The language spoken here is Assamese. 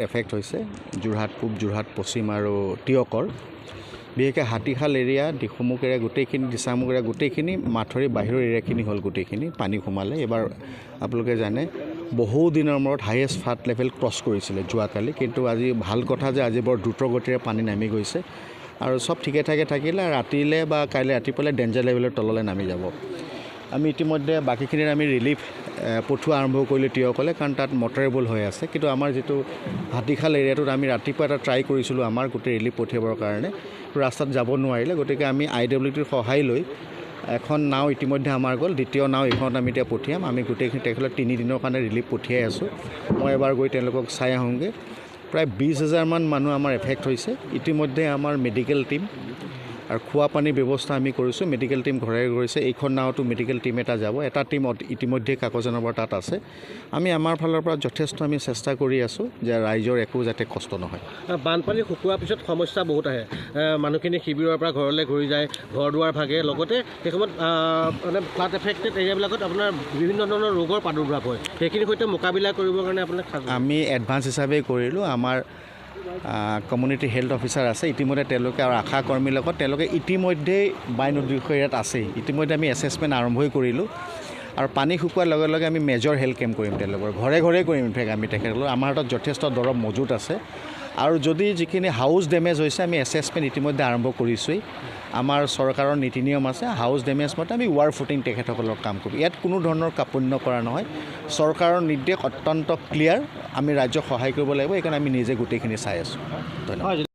এফেক্ট হৈছে যোৰহাট পূব যোৰহাট পশ্চিম আৰু টিয়কৰ বিশেষকৈ হাতীশাল এৰিয়া দিখৌমুখ এৰিয়া গোটেইখিনি দিচামুখ এৰিয়া গোটেইখিনি মাথৰি বাহিৰৰ এৰিয়াখিনি হ'ল গোটেইখিনি পানী সোমালে এবাৰ আপোনালোকে জানে বহু দিনৰ মূৰত হাইয়েষ্ট ফ্লাড লেভেল ক্ৰছ কৰিছিলে যোৱাকালি কিন্তু আজি ভাল কথা যে আজি বৰ দ্ৰুত গতিৰে পানী নামি গৈছে আৰু সব ঠিকে ঠাকে থাকিলে ৰাতিলৈ বা কাইলৈ ৰাতিপুৱালৈ ডেঞ্জাৰ লেভেলৰ তললৈ নামি যাব আমি ইতিমধ্যে বাকীখিনিৰ আমি ৰিলিফ পঠোৱা আৰম্ভ কৰিলোঁ টিয়কলে কাৰণ তাত মটৰেবল হৈ আছে কিন্তু আমাৰ যিটো হাতীশাল এৰিয়াটোত আমি ৰাতিপুৱা এটা ট্ৰাই কৰিছিলোঁ আমাৰ গোটেই ৰিলিফ পঠিয়াবৰ কাৰণে ৰাস্তাত যাব নোৱাৰিলে গতিকে আমি IWTৰ সহায় লৈ এখন নাও ইতিমধ্যে আমাৰ গ'ল দ্বিতীয় নাও এইখনত আমি এতিয়া পঠিয়াম আমি গোটেইখিনি তেখেতলৈ 3 দিনৰ কাৰণে ৰিলিফ পঠিয়াই আছোঁ মই এবাৰ গৈ তেওঁলোকক চাই আহোঁগৈ প্ৰায় 20,000 মান মানুহ আমাৰ এফেক্ট হৈছে ইতিমধ্যে আমাৰ মেডিকেল টিম আৰু খোৱা পানীৰ ব্যৱস্থা আমি কৰিছোঁ মেডিকেল টিম ঘৰে গৈছে এইখন নাওতো মেডিকেল টিম এটা যাব এটা টিম ইতিমধ্যে কাকজানৰ তাত আছে আমি আমাৰ ফালৰ পৰা যথেষ্ট আমি চেষ্টা কৰি আছোঁ যে ৰাইজৰ একো যাতে কষ্ট নহয় বানপানী শুকোৱাৰ পিছত সমস্যা বহুত আহে মানুহখিনি শিবিৰৰ পৰা ঘৰলৈ ঘূৰি যায় ঘৰ দুৱাৰ ভাগে লগতে সেই সময়ত মানে ফ্লাড এফেক্টেড এৰিয়াবিলাকত আপোনাৰ বিভিন্ন ধৰণৰ ৰোগৰ প্ৰাদুৰ্ভাৱ হয় সেইখিনিৰ সৈতে মোকাবিলা কৰিবৰ কাৰণে আপোনাক আমি এডভান্স হিচাপে কৰিলোঁ আমাৰ কমিউনিটি হেল্থ অফিচাৰ আছে ইতিমধ্যে তেওঁলোকে আৰু আশা কৰ্মীৰ লগত তেওঁলোকে ইতিমধ্যেই বাইন উদ্যোগ এৰিয়াত আছেই ইতিমধ্যে আমি এছেছমেণ্ট আৰম্ভই কৰিলোঁ আৰু পানী শুকোৱাৰ লগে লগে আমি মেজৰ হেল্থ কেম্প কৰিম তেওঁলোকৰ ঘৰে ঘৰে কৰিম ইনফেক্ট আমি তেখেতসকলৰ আমাৰ হাতত যথেষ্ট দৰৱ মজুত আছে আৰু যদি যিখিনি হাউচ ডেমেজ হৈছে আমি এছেছমেণ্ট ইতিমধ্যে আৰম্ভ কৰিছোঁই আমাৰ চৰকাৰৰ নীতি নিয়ম আছে হাউচ ডেমেজ মতে আমি ৱাৰ ফুটিং তেখেতসকলৰ কাম কৰিম ইয়াত কোনো ধৰণৰ কাপন্য কৰা নহয় চৰকাৰৰ নিৰ্দেশ অত্যন্ত ক্লিয়াৰ আমি ৰাজ্যক সহায় কৰিব লাগিব এইকাৰণে আমি নিজে গোটেইখিনি চাই আছোঁ ধন্যবাদ